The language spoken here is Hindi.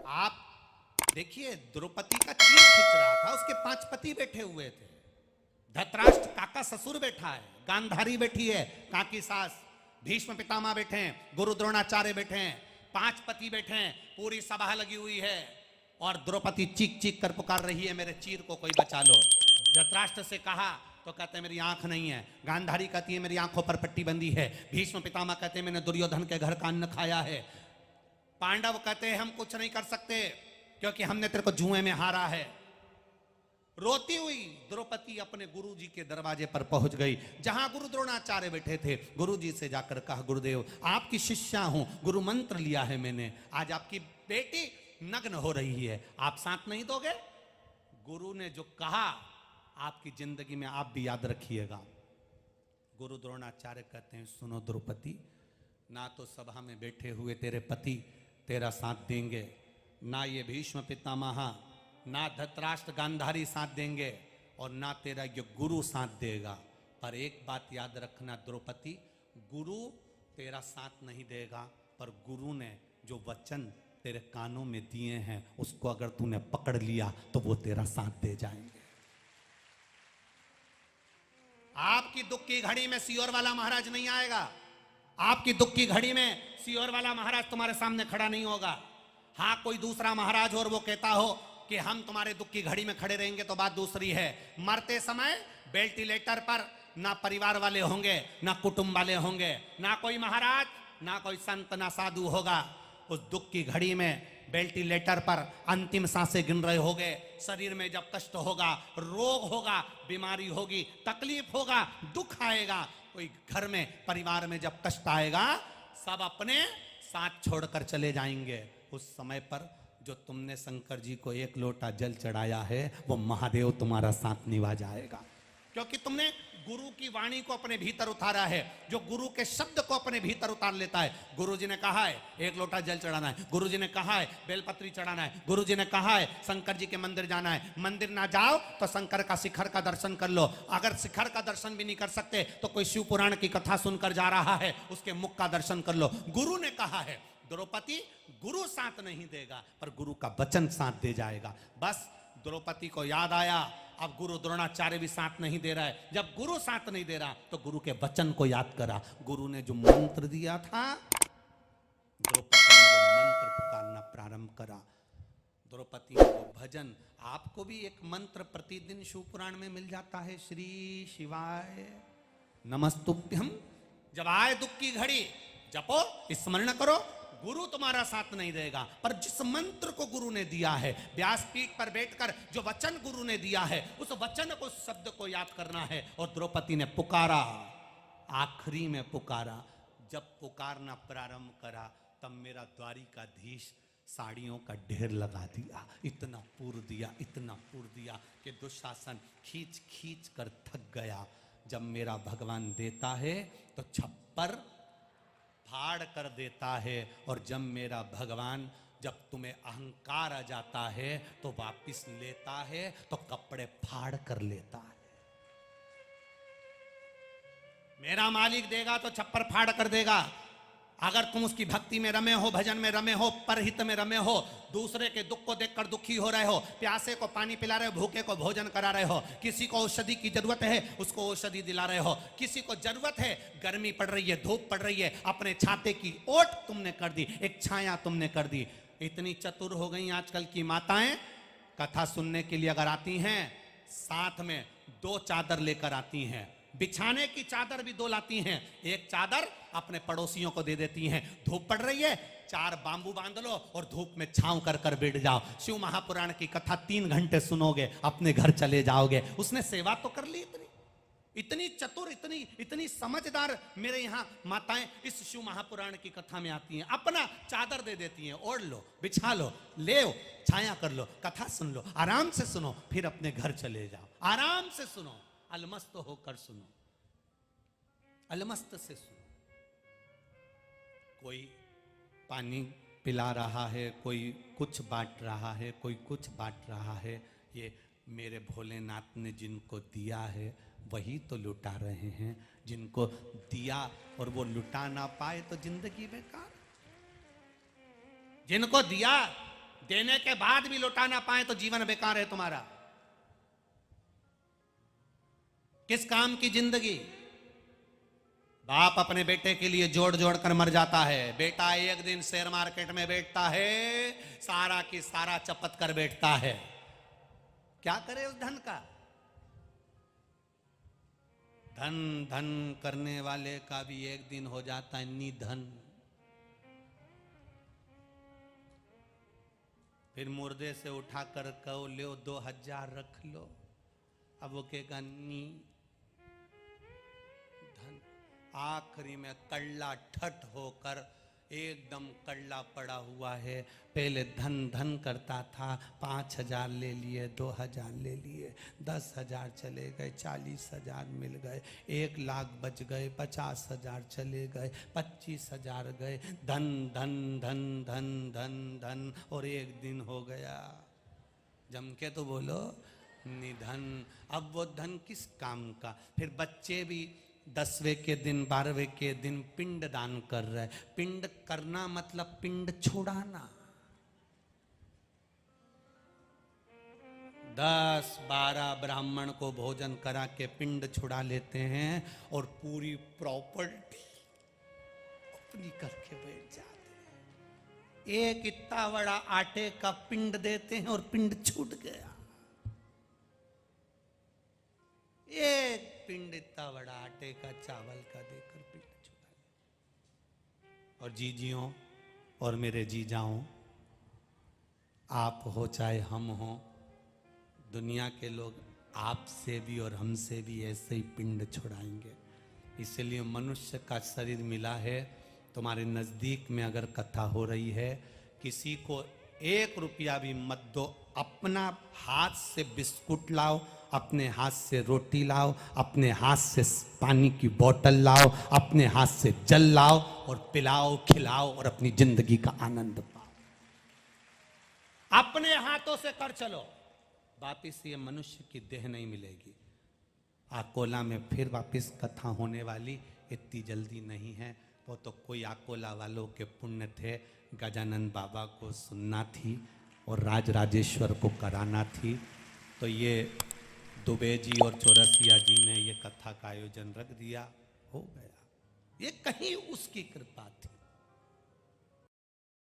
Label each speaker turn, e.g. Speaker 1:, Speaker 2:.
Speaker 1: आप देखिए, द्रौपदी का चीर खिंच रहा था, उसके 5 पति बैठे हुए थे। धृतराष्ट्र काका ससुर बैठा है, गांधारी बैठी है काकी सास, भीष्म पितामह बैठे हैं, गुरु द्रोणाचार्य बैठे हैं, 5 पति बैठे हैं, पूरी सभा लगी हुई है और द्रौपदी चीख चीख कर पुकार रही है, मेरे चीर को कोई बचा लो। धृतराष्ट्र से कहा तो कहते हैं मेरी आंख नहीं है, गांधारी कहती है मेरी आंखों पर पट्टी बंदी है, भीष्म पितामह कहते हैं मैंने दुर्योधन के घर का अन्न खाया है, पांडव कहते हैं हम कुछ नहीं कर सकते क्योंकि हमने तेरे को जुए में हारा है। रोती हुई द्रौपदी अपने गुरुजी के दरवाजे पर पहुंच गई, जहां गुरु द्रोणाचार्य बैठे थे। गुरुजी से जाकर कहा गुरुदेव आपकी शिष्या हूं, गुरु मंत्र लिया है मैंने, आज आपकी बेटी नग्न हो रही है, आप साथ नहीं दोगे? गुरु ने जो कहा आपकी जिंदगी में आप भी याद रखिएगा। गुरु द्रोणाचार्य कहते हैं सुनो द्रौपदी, ना तो सभा में बैठे हुए तेरे पति तेरा साथ देंगे, ना ये भीष्म पितामह, ना धृतराष्ट्र गांधारी साथ देंगे, और ना तेरा ये गुरु साथ देगा। पर एक बात याद रखना द्रौपदी, गुरु तेरा साथ नहीं देगा, पर गुरु ने जो वचन तेरे कानों में दिए हैं उसको अगर तूने पकड़ लिया तो वो तेरा साथ दे जाएंगे। आपकी दुख की घड़ी में सियोर वाला महाराज नहीं आएगा, आपकी दुख की घड़ी में सियोर वाला महाराज तुम्हारे सामने खड़ा नहीं होगा। हाँ, कोई दूसरा महाराज हो और वो कहता हो कि हम तुम्हारे दुख की घड़ी में खड़े रहेंगे तो बात दूसरी है। मरते समय वेंटिलेटर पर ना परिवार वाले होंगे, ना कुटुंब वाले होंगे, ना कोई महाराज, ना कोई संत, ना साधु होगा। उस दुख की घड़ी में वेंटिलेटर पर अंतिम सांसें गिन रहे होगे, शरीर में जब कष्ट होगा, रोग होगा, बीमारी होगी, तकलीफ होगा, दुख आएगा, कोई घर में परिवार में जब कष्ट आएगा, सब अपने साथ छोड़कर चले जाएंगे। उस समय पर जो तुमने शंकर जी को 1 लोटा जल चढ़ाया है वो महादेव तुम्हारा साथ निभा जाएगा, क्योंकि तुमने गुरु की वाणी को अपने भीतर उतारा है। जो गुरु के शब्द को अपने भीतर उतार लेता है, गुरु जी ने कहा है 1 लोटा जल चढ़ाना है, गुरु जी ने कहा है बेलपत्री चढ़ाना है, गुरु जी ने कहा है शंकर जी के मंदिर जाना है, मंदिर ना जाओ तो शंकर का शिखर का दर्शन कर लो, अगर शिखर का दर्शन भी नहीं कर सकते तो कोई शिव पुराण की कथा सुनकर जा रहा है उसके मुख का दर्शन कर लो। गुरु ने कहा है द्रौपदी, गुरु साथ नहीं देगा पर गुरु का वचन साथ दे जाएगा। बस द्रौपदी को याद आया, अब गुरु द्रोणाचार्य भी साथ नहीं दे रहा है, जब गुरु साथ नहीं दे रहा तो गुरु के वचन को याद करा। गुरु ने जो मंत्र दिया था, द्रौपदी ने वो मंत्र पुकारना प्रारंभ करा। द्रौपदी ने वो भजन, आपको भी एक मंत्र प्रतिदिन शिव पुराण में मिल जाता है, श्री शिवाय नमस्तुभ्यम। जब आए दुख की घड़ी जपो, स्मरण करो, गुरु तुम्हारा साथ नहीं देगा, पर जिस मंत्र को गुरु ने दिया है, व्यासपीठ पर बैठकर जो वचन गुरु ने दिया है, उस वचन को, शब्द को याद करना है। और द्रौपदी ने पुकारा, आखिरी में पुकारा। जब पुकारना प्रारंभ करा तब मेरा द्वारिकाधीश साड़ियों का ढेर लगा दिया, इतना पूर दिया, इतना पूर दिया कि दुशासन खींच खींच कर थक गया। जब मेरा भगवान देता है तो छप्पर फाड़ कर देता है, और जब मेरा भगवान, जब तुम्हें अहंकार आ जाता है तो वापिस लेता है तो कपड़े फाड़ कर लेता है। मेरा मालिक देगा तो छप्पर फाड़ कर देगा। अगर तुम उसकी भक्ति में रमे हो, भजन में रमे हो, परहित में रमे हो, दूसरे के दुख को देखकर दुखी हो रहे हो, प्यासे को पानी पिला रहे हो, भूखे को भोजन करा रहे हो, किसी को औषधि की जरूरत है उसको औषधि दिला रहे हो, किसी को जरूरत है, गर्मी पड़ रही है, धूप पड़ रही है, अपने छाते की ओट तुमने कर दी, एक छाया तुमने कर दी। इतनी चतुर हो गई आजकल की माताएं, कथा सुनने के लिए अगर आती हैं साथ में 2 चादर लेकर आती हैं, बिछाने की चादर भी 2 लाती हैं, एक चादर अपने पड़ोसियों को दे देती हैं। धूप पड़ रही है, 4 बांबू बांध लो और धूप में छांव कर कर बैठ जाओ, शिव महापुराण की कथा 3 घंटे सुनोगे, अपने घर चले जाओगे। उसने सेवा तो कर ली। इतनी चतुर, इतनी समझदार मेरे यहाँ माताएं इस शिव महापुराण की कथा में आती हैं, अपना चादर दे देती हैं, ओढ़ लो, बिछा लो, ले छाया कर लो, कथा सुन लो, आराम से सुनो, फिर अपने घर चले जाओ, आराम से सुनो, अलमस्त होकर सुनो, अलमस्त से सुनो। कोई पानी पिला रहा है, कोई कुछ बांट रहा है, कोई कुछ बांट रहा है, ये मेरे भोलेनाथ ने जिनको दिया है वही तो लुटा रहे हैं। जिनको दिया और वो लुटा ना पाए तो जिंदगी बेकार। जिनको दिया देने के बाद भी लौटा ना पाए तो जीवन बेकार है तुम्हारा। किस काम की जिंदगी। बाप अपने बेटे के लिए जोड़ जोड़ कर मर जाता है। बेटा एक दिन शेयर मार्केट में बैठता है, सारा की सारा चपत कर बैठता है। क्या करे उस धन का। धन धन करने वाले का भी एक दिन हो जाता है निधन। फिर मुर्दे से उठाकर कहो लो 2000 रख लो, अब वो कहेगा नी धन। आखिरी में कल्ला ठट होकर एकदम कल्ला पड़ा हुआ है। पहले धन धन करता था, 5000 ले लिए, 2000 ले लिए, 10,000 चले गए, 40,000 मिल गए, 1,00,000 बच गए, 50,000 चले गए, 25,000 गए। धन धन धन धन धन धन और एक दिन हो गया जम के तो बोलो निधन। अब वो धन किस काम का। फिर बच्चे भी 10वें के दिन 12वें के दिन पिंड दान कर रहे। पिंड करना मतलब पिंड छुड़ाना। 10-12 ब्राह्मण को भोजन करा के पिंड छुड़ा लेते हैं और पूरी प्रॉपर्टी अपनी करके बैठ जाते हैं। एक इतना बड़ा आटे का पिंड देते हैं और पिंड छूट गया। एक पिंड इतना बड़ा आटे का चावल का देकर पिंड छुड़ा। और जीजियों और मेरे जीजाओं, आप हो चाहे हम हो, दुनिया के लोग आपसे भी और हमसे भी ऐसे ही पिंड छुड़ाएंगे। इसलिए मनुष्य का शरीर मिला है। तुम्हारे नज़दीक में अगर कथा हो रही है, किसी को 1 रुपया भी मत दो। अपना हाथ से बिस्कुट लाओ, अपने हाथ से रोटी लाओ, अपने हाथ से पानी की बोतल लाओ, अपने हाथ से जल लाओ और पिलाओ खिलाओ और अपनी जिंदगी का आनंद पाओ। अपने हाथों से कर चलो। वापिस ये मनुष्य की देह नहीं मिलेगी। आकोला में फिर वापिस कथा होने वाली, इतनी जल्दी नहीं है। वो तो कोई आकोला वालों के पुण्य थे। गजानन बाबा को सुनना थी और राज राजेश्वर को कराना थी, तो ये दुबे जी और चौरसिया जी ने ये कथा का आयोजन रख दिया, हो गया। ये कहीं उसकी कृपा थी।